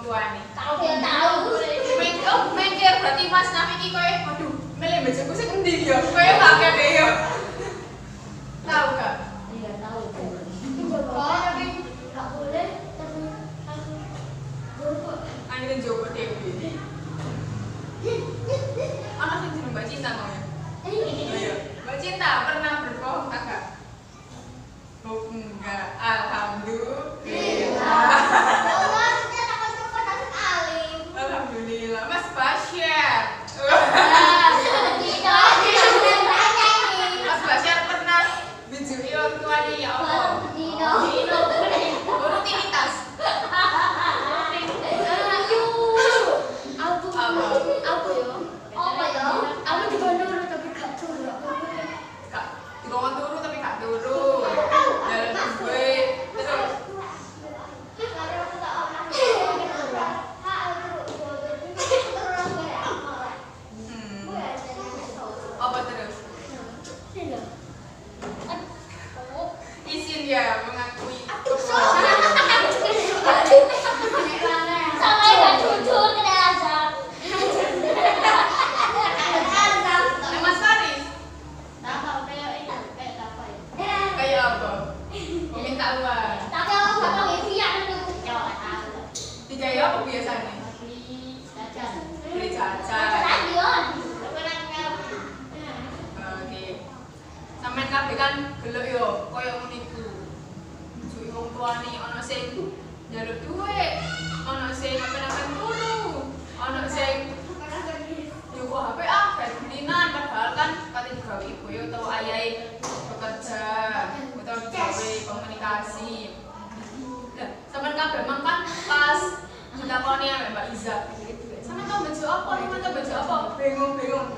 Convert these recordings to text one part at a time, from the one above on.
tuane. Tahu ya tahu. Mikir berarti Mas Nafi iki koyo waduh, milih bojoku sing endi ya? Koyo akeh deh ya. Tahu gak? Iya tahu. Oh, tapi Enggak boleh tapi aku jomblo. akhirnya jowo dewe. Anak sing jeneng Mbak Cinta mau ya? Iya. Mbak Cinta pernah berbohong kagak? Oh enggak, alhamdulillah. Alhamdulillah, Mas Basyar. Mas Basyar pernah bijui orang tuanya ya Allah. Rutinitas. Kak, dikongkon turu tapi gak turu. Jalan gue terus. Apa terus? Izin ya mengakui Mas Faris kayak apa? Meminta uang. Tiga ya apa biasanya? Beli jajan. Oke. Sampeyan kabeh kan gelek yo koyo ngono iku. Bujuki wong tuane ana sing njaluk dhuwit, ana sing apa-apa turu, ana sing nyukuh HP belinan padahal kan kate digawe ibu yo utawa ayahe bekerja utawa digawe komunikasi. Lah, sampeyan kabeh mangkan pas ditakoni ambek Mbak Iza. Sampeyan tau baju apa? Sampeyan tau baju apa? Bingung-bingung.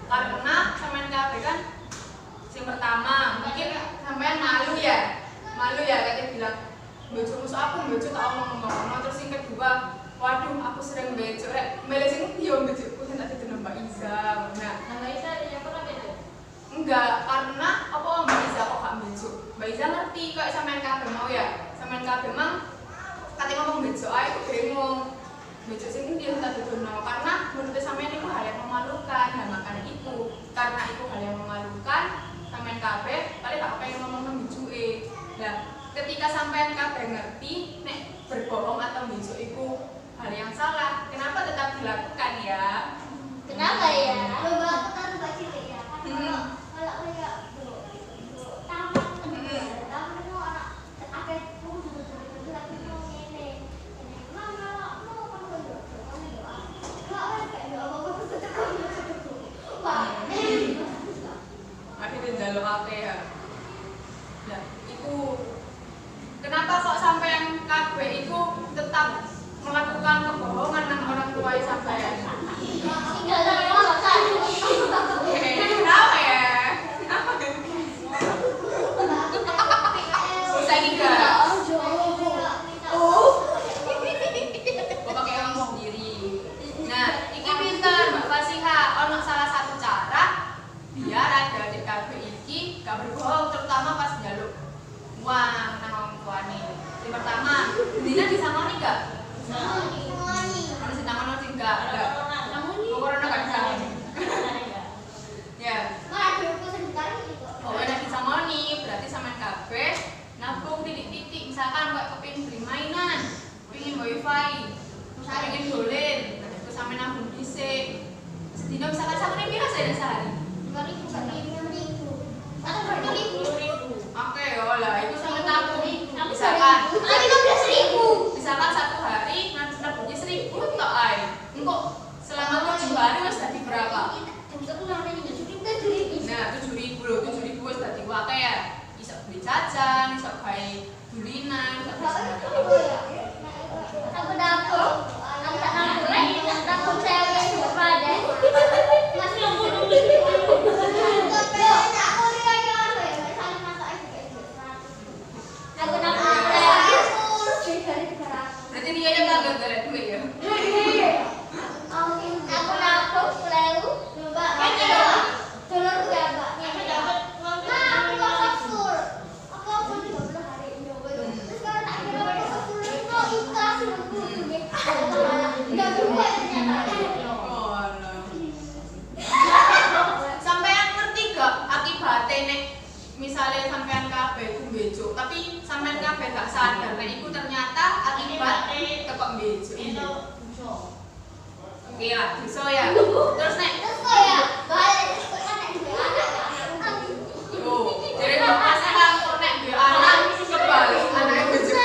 Karena sampeyan kabeh kan yang pertama mungkin sampean malu ya katanya bilang bojo musuh aku bojo tak omong-omong. Terus yang kedua waduh aku sering bejo rek milih sing yo bojoku sing tak didene Mbak Iza. Nah Mbak Iza yang pernah beda? enggak, karena apa Mbak Iza kok gak bejo. Mbak Iza ngerti kok sampean kabeh mau ya sampean kabeh mang kate ngomong bejo ae kok bingung bejo sing endi tak didene karena menurut sampean itu hal yang memalukan. Nah makanya itu karena itu hal yang memalukan sampean kabeh paling gak pengen ngomong nang bojoke. Lah, ketika sampean kabeh ngerti nek berbohong atau bojo iku hal yang salah, kenapa tetap dilakukan ya? Kenapa ya? Akhirnya jaluk akeh ya. Lah, iku kenapa kok sampean kabeh iku tetap melakukan kebohongan nang orang tua sampean? Kenapa ya? Bisa enggak? Kok pakai ngomong sendiri. Nah, iki pinter Mbak Fasiha, ono salah satu cara biar ada adik kabeh iki gak berbohong terutama pas njaluk uang nang wong tuane. Yang pertama, Dina disangoni gak? Ono sing tangan ono sing enggak. Corona gak disangoni. Ya. Oh, enak disangoni, berarti sampean kabeh nabung titik-titik misalkan kok kepengin beli mainan, pengin wifi, pengen dolen, nah itu sampean nabung dhisik. Sedina misalkan sampean pira sehari? Oke, oh lah itu sampai nabung. Misalkan satu hari nabungnya 1.000 tok ae. Engko selama 7 hari wis dadi berapa? Nah, 7.000 lho, 7.000 wis dadi akeh ya. Iso beli jajan, iso gawe dulinan, iso berarti dia yang kagak gara duit ya? Oh, alah. Sampean ngerti gak akibatnya nek misalnya sampean kabeh ku bejuk, tapi sampean kabeh gak sadar nek iku ternyata akibat tekok bejuk. Oke lah, bisa ya. Terus nek oh, jadi bapak sekarang kok nek duwe anak kebal anake bejuk.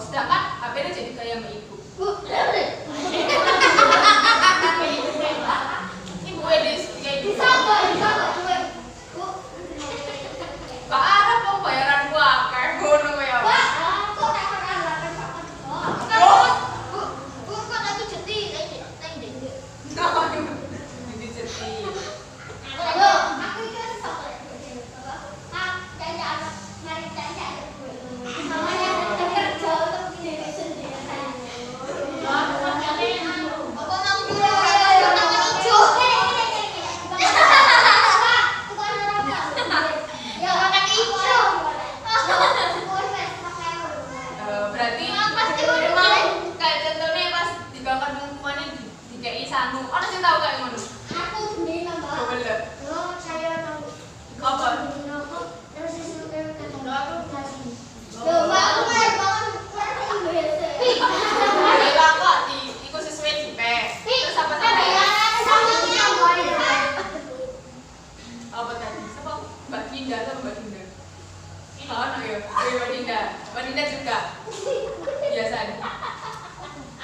Sedangkan HP-nya jadi gaya berarti Pasti memang udah. kayak contohnya pas digangkat wong tuane dikei sangu. Ono sing tau kayak ngono. Aku sendiri nambah. Coba. Oh, saya tahu. Apa? Rokok, terus disuruh kata aku kasih. Oh. Loh, Mbak, aku main banget. Aku biasa. Lah kok iku sesuai dipe. Terus apa sampai? Apa tadi? Siapa? Mbak Dinda atau Mbak Dinda? Oh, no ya. Mbak Dinda. Mbak Dinda juga. Biasa.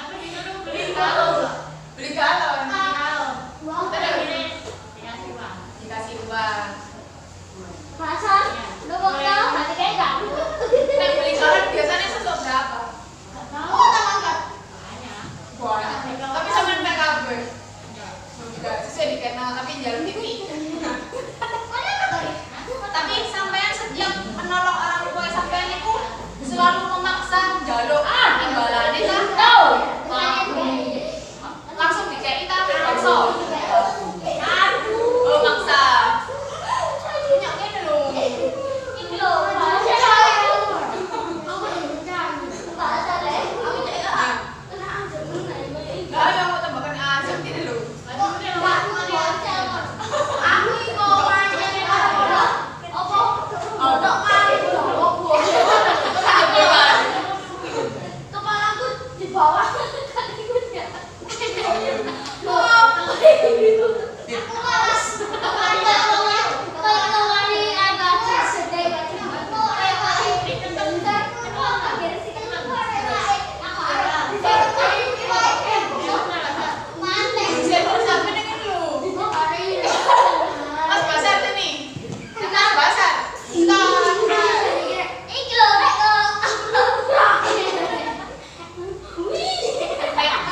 Aku disuruh beli galon. Beli galon. Uang Terus? dikasih uang. Dikasih uang. Masa? Lu mau tahu? Nanti kayak gak? Nek beli galon biasanya sesuk berapa? Gak tahu. Banyak. Banyak. Tapi sampean PKB. Enggak, sesuai dikenal tapi jalan TV. Mana kata? Tapi sampean setiap menolong orang tua sampean itu selalu memaksa jaluk imbalane kan? Tahu. Langsung dikei ta paksa. Oh, maksa. Punya kene lho. Ini loh, bahasa saya. Aku diundang. Bahasa deh. Aku tidak tahu. Kena aja bener ini. Lah yang mau tambahkan asam gini lho. Aku iko aja nih. Apa? Bodoh kali. Kepalaku di bawah kakinya. Aku malas. Kalau kali agak sedih Siapa sampean dengan lho? Mas Basar sini. Mas Basar.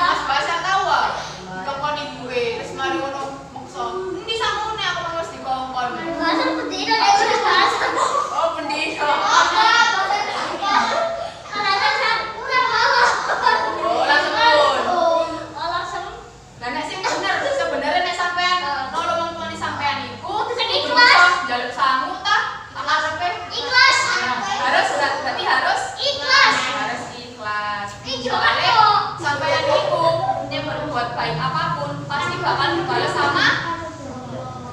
Mas Basar tahu ah. Dikongkoni gue. Terus mari ngono mokso. Endi samune aku mesti dikongkon. Oh, pendino. Oh, langsung pun. Lah nek sing bener sebenarnya nek sampean nolong wong tuane sampean iku Ikhlas. jaluk sangu ta? Tak karepe. Harus berarti harus harus ikhlas. Soalnya sampean iku nek berbuat baik apapun pasti bakal dibalas sama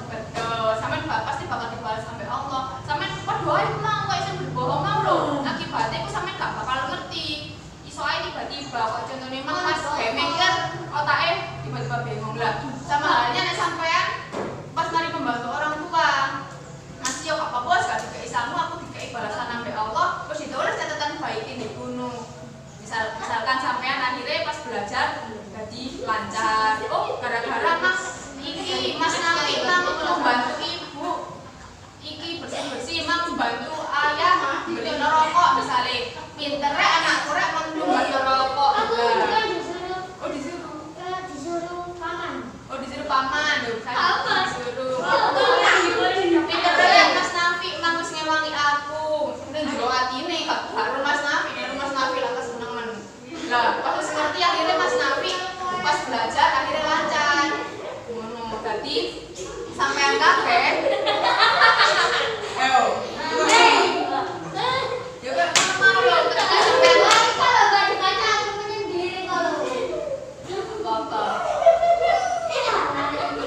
betul. Sampean pasti bakal dibalas sampai Allah. Sampean padha ae mau kok iso berbohong mau lho. Akibatnya iku sampean gak bakal ngerti. Iso ae tiba-tiba kok contohnya emang pas gawe mikir otake tiba-tiba bingung lah. Sama halnya nek sampean pas mari membantu orang tua. Masih yo gak apa-apa gak dikei sangu aku dikei balasan sampai Allah. Terus ditulis catatan baik ini gunung. Misalkan sampean akhirnya pas belajar jadi lancar. Oh, gara-gara Mas Nafi membantu ibu. Iki bersih-bersih membantu ayah beli rokok misalnya. Pintere anakku rek membantu rokok. Oh, disuruh paman lho. Saya disuruh. Pintere Mas Nafi mang wis ngewangi aku. Ning jero atine gak karo Mas Nafi, nek Mas Nafi lah kesenengan. Lah, pas wis ngerti akhirnya Mas Nafi pas belajar akhirnya lancar. Ngono. Dadi sampean kabeh